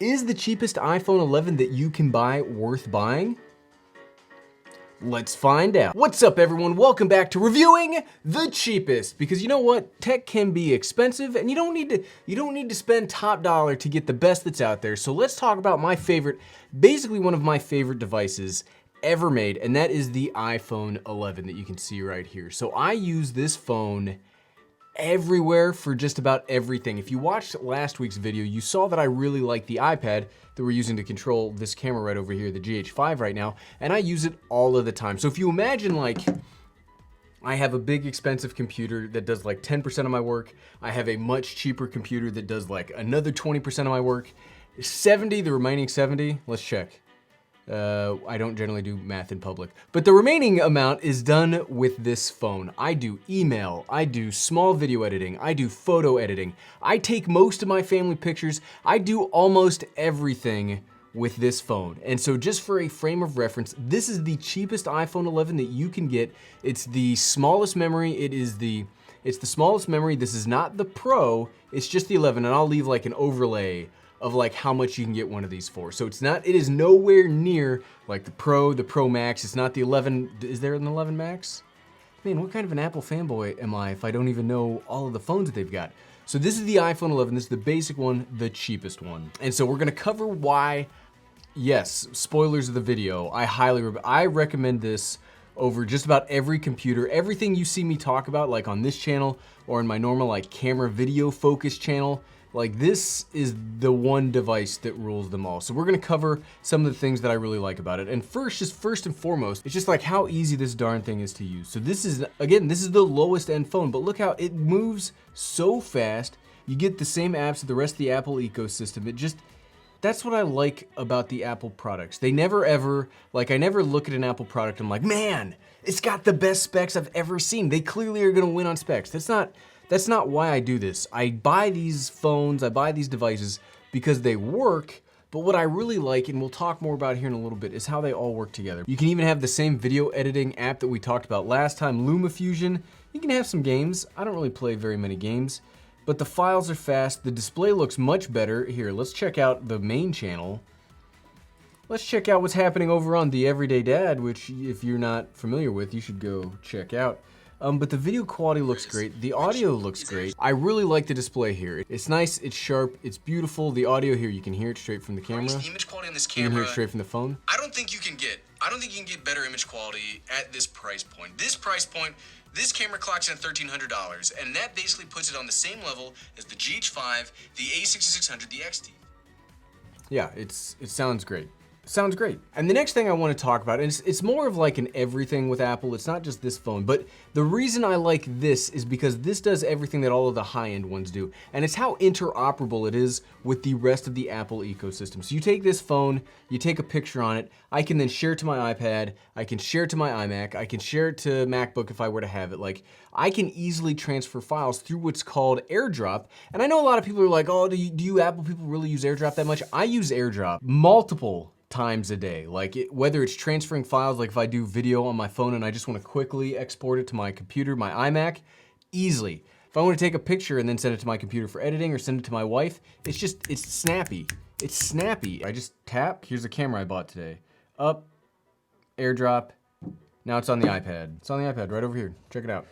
is the cheapest iPhone 11 that you can buy worth buying? Let's find out. What's up everyone? Welcome back to reviewing the cheapest, because you know what? Tech can be expensive and you don't need to spend top dollar to get the best that's out there. So let's talk about my favorite, basically one of my favorite devices ever made, and that is the iPhone 11 that you can see right here. So I use this phone everywhere for just about everything. If you watched last week's video, you saw that I really like the iPad that we're using to control this camera right over here, the GH5 right now, and I use it all of the time. So if you imagine like, I have a big expensive computer that does like 10% of my work, I have a much cheaper computer that does like another 20% of my work, the remaining 70, let's check. I don't generally do math in public, but the remaining amount is done with this phone. I do email, I do small video editing, I do photo editing, I take most of my family pictures, I do almost everything with this phone. And so just for a frame of reference, this is the cheapest iPhone 11 that you can get. It's the smallest memory, it's the smallest memory. This is not the Pro, it's just the 11, and I'll leave like an overlay of like how much you can get one of these for. So it is nowhere near like the Pro Max. It's not the 11, is there an 11 Max? Man, what kind of an Apple fanboy am I if I don't even know all of the phones that they've got? So this is the iPhone 11, this is the basic one, the cheapest one. And so we're gonna cover why, yes, spoilers of the video, I recommend this over just about every computer. Everything you see me talk about, like on this channel or in my normal like camera video focus channel, like this is the one device that rules them all. So we're gonna cover some of the things that I really like about it. And first and foremost, it's just like how easy this darn thing is to use. So this is, again, this is the lowest end phone, but look how it moves so fast. You get the same apps that the rest of the Apple ecosystem. That's what I like about the Apple products. They never ever, like I never look at an Apple product and I'm like, man, it's got the best specs I've ever seen. They clearly are gonna win on specs. That's not why I do this. I buy these phones, I buy these devices because they work, but what I really like, and we'll talk more about here in a little bit, is how they all work together. You can even have the same video editing app that we talked about last time, LumaFusion. You can have some games. I don't really play very many games, but the files are fast, the display looks much better. Here, let's check out the main channel. Let's check out what's happening over on The Everyday Dad, which if you're not familiar with, you should go check out. But the video quality looks great, the audio looks great. I really like the display here. It's nice, it's sharp, it's beautiful. The audio here, you can hear it straight from the camera. The image quality on this camera, you can hear it straight from the phone. I don't think you can get better image quality at this price point. This camera clocks in at $1,300, and that basically puts it on the same level as the GH5, the A6600, the XT. Yeah, it sounds great. Sounds great. And the next thing I want to talk about, and it's more of like an everything with Apple, it's not just this phone, but the reason I like this is because this does everything that all of the high-end ones do, and it's how interoperable it is with the rest of the Apple ecosystem. So you take this phone, you take a picture on it, I can then share it to my iPad, I can share it to my iMac, I can share it to MacBook if I were to have it. Like, I can easily transfer files through what's called AirDrop, and I know a lot of people are like, oh, do you Apple people really use AirDrop that much? I use AirDrop multiple times a day. Like whether it's transferring files, like if I do video on my phone and I just want to quickly export it to my computer, my iMac, easily. If I want to take a picture and then send it to my computer for editing or send it to my wife, it's snappy. It's snappy. I just tap, here's the camera I bought today. Up, AirDrop, now it's on the iPad. It's on the iPad right over here, check it out.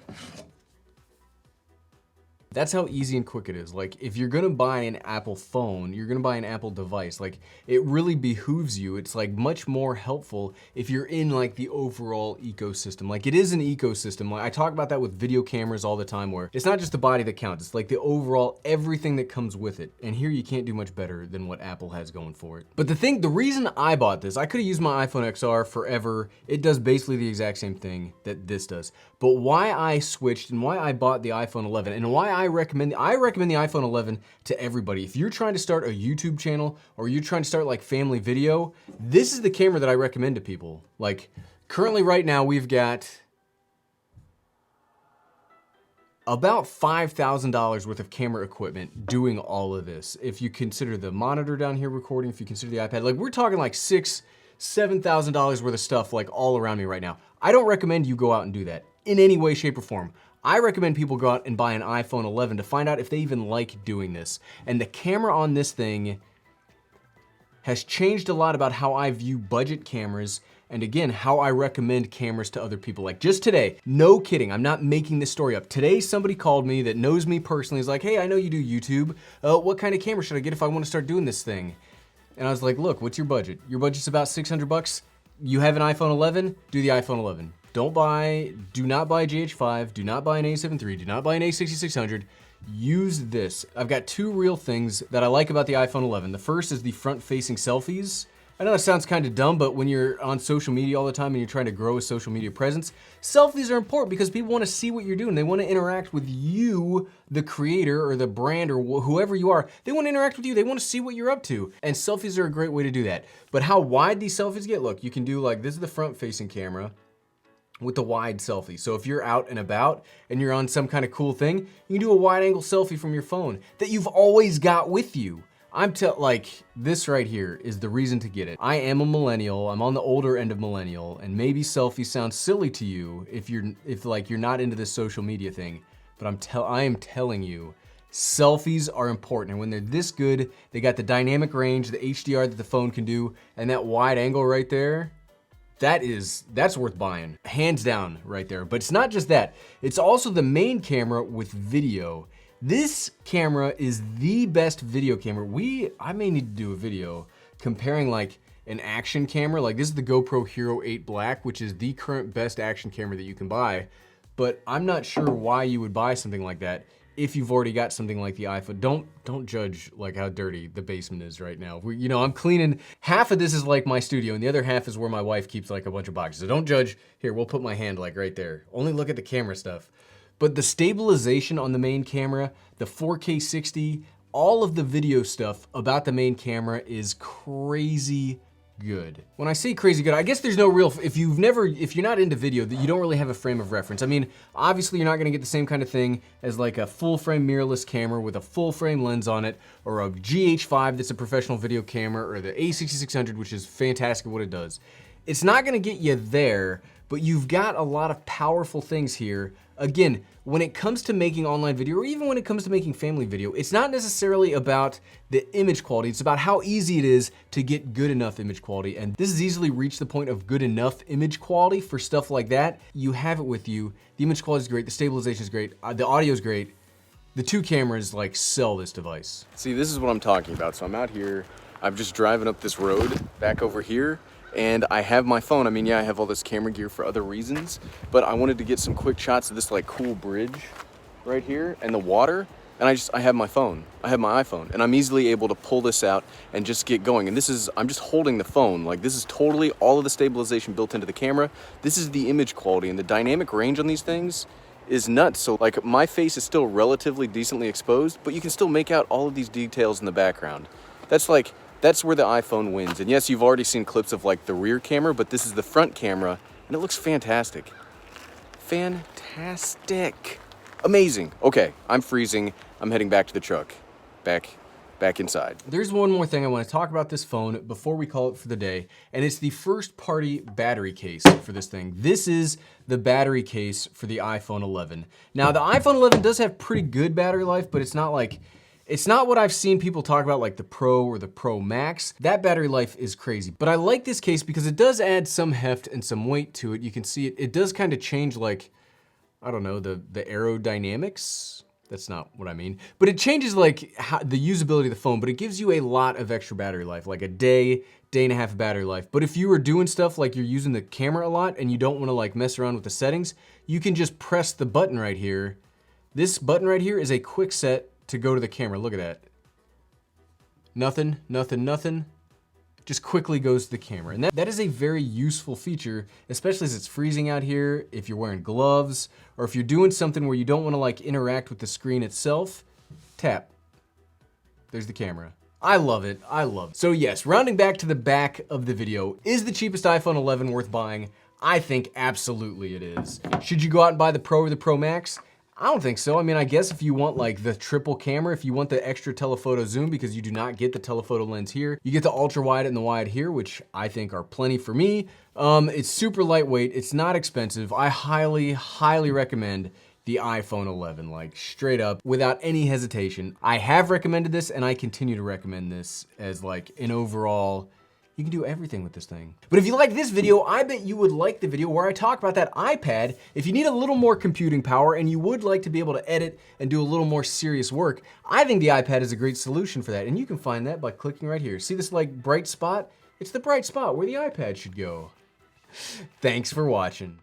That's how easy and quick it is. Like if you're gonna buy an Apple phone, you're gonna buy an Apple device, like it really behooves you. It's like much more helpful if you're in like the overall ecosystem. Like it is an ecosystem. Like I talk about that with video cameras all the time, where it's not just the body that counts, it's like the overall everything that comes with it. And here you can't do much better than what Apple has going for it. But the reason I bought this, I could have used my iPhone XR forever. It does basically the exact same thing that this does. But why I switched and why I bought the iPhone 11 and why I recommend the iPhone 11 to everybody. If you're trying to start a YouTube channel or you're trying to start like family video, this is the camera that I recommend to people. Like currently right now we've got about $5,000 worth of camera equipment doing all of this. If you consider the monitor down here recording, if you consider the iPad, like we're talking like $7,000 worth of stuff like all around me right now. I don't recommend you go out and do that in any way, shape, or form. I recommend people go out and buy an iPhone 11 to find out if they even like doing this. And the camera on this thing has changed a lot about how I view budget cameras and again, how I recommend cameras to other people. Like just today, no kidding, I'm not making this story up. Today, somebody called me that knows me personally. Is like, hey, I know you do YouTube. What kind of camera should I get if I want to start doing this thing? And I was like, look, what's your budget? Your budget's about 600 bucks. You have an iPhone 11, do the iPhone 11. Do not buy a GH5, do not buy an A7 III, do not buy an A6600. Use this. I've got two real things that I like about the iPhone 11. The first is the front-facing selfies. I know that sounds kind of dumb, but when you're on social media all the time and you're trying to grow a social media presence, selfies are important because people want to see what you're doing. They want to interact with you, the creator or the brand or whoever you are. They want to interact with you. They want to see what you're up to. And selfies are a great way to do that. But how wide these selfies get, look, you can do like, this is the front-facing camera with the wide selfie. So if you're out and about and you're on some kind of cool thing, you can do a wide angle selfie from your phone that you've always got with you. Like, this right here is the reason to get it. I am a millennial, I'm on the older end of millennial, and maybe selfies sound silly to you if you're not into this social media thing, but I am telling you, selfies are important. And when they're this good, they got the dynamic range, the HDR that the phone can do, and that wide angle right there, that's worth buying. Hands down right there. But it's not just that, it's also the main camera with video. This camera is the best video camera. I may need to do a video comparing like an action camera. Like this is the GoPro Hero 8 Black, which is the current best action camera that you can buy. But I'm not sure why you would buy something like that if you've already got something like the iPhone. Don't judge like how dirty the basement is right now. I'm cleaning. Half of this is like my studio and the other half is where my wife keeps like a bunch of boxes. So don't judge. Here, we'll put my hand like right there. Only look at the camera stuff. But the stabilization on the main camera, the 4K 60, all of the video stuff about the main camera is crazy good. When I say crazy good, I guess there's no real, if you're not into video, you don't really have a frame of reference. I mean, obviously you're not gonna get the same kind of thing as like a full frame mirrorless camera with a full frame lens on it, or a GH5 that's a professional video camera, or the A6600, which is fantastic at what it does. It's not gonna get you there, but you've got a lot of powerful things here. Again, when it comes to making online video, or even when it comes to making family video, it's not necessarily about the image quality, it's about how easy it is to get good enough image quality. And this has easily reached the point of good enough image quality for stuff like that. You have it with you. The image quality is great, the stabilization is great, the audio is great. The two cameras like sell this device. See, this is what I'm talking about. So I'm out here, I'm just driving up this road back over here, and I have my phone. I mean, yeah, I have all this camera gear for other reasons, but I wanted to get some quick shots of this like cool bridge right here and the water. And I have my phone, I have my iPhone, and I'm easily able to pull this out and just get going. And I'm just holding the phone. Like this is totally all of the stabilization built into the camera. This is the image quality, and the dynamic range on these things is nuts. So like my face is still relatively decently exposed, but you can still make out all of these details in the background. That's where the iPhone wins. And yes, you've already seen clips of like the rear camera, but this is the front camera and it looks fantastic. Fantastic. Amazing. Okay, I'm freezing. I'm heading back to the truck. Back inside. There's one more thing I want to talk about this phone before we call it for the day, and it's the first party battery case for this thing. This is the battery case for the iPhone 11. Now the iPhone 11 does have pretty good battery life, but it's not what I've seen people talk about like the Pro or the Pro Max. That battery life is crazy. But I like this case because it does add some heft and some weight to it. You can see it does kind of change like, I don't know, the aerodynamics. That's not what I mean. But it changes like the usability of the phone, but it gives you a lot of extra battery life, like a day and a half of battery life. But if you were doing stuff like you're using the camera a lot and you don't want to like mess around with the settings, you can just press the button right here. This button right here is a quick set to go to the camera. Look at that. Nothing. Just quickly goes to the camera. And that is a very useful feature, especially as it's freezing out here, if you're wearing gloves, or if you're doing something where you don't want to like interact with the screen itself. Tap. There's the camera. I love it. So yes, rounding back to the back of the video, is the cheapest iPhone 11 worth buying? I think absolutely it is. Should you go out and buy the Pro or the Pro Max? I don't think so. I mean, I guess if you want like the triple camera, if you want the extra telephoto zoom, because you do not get the telephoto lens here, you get the ultra wide and the wide here, which I think are plenty for me. It's super lightweight, it's not expensive. I highly recommend the iPhone 11, like straight up, without any hesitation. I have recommended this and I continue to recommend this as like an overall, you can do everything with this thing. But if you like this video, I bet you would like the video where I talk about that iPad. If you need a little more computing power and you would like to be able to edit and do a little more serious work, I think the iPad is a great solution for that. And you can find that by clicking right here. See this like bright spot? It's the bright spot where the iPad should go. Thanks for watching.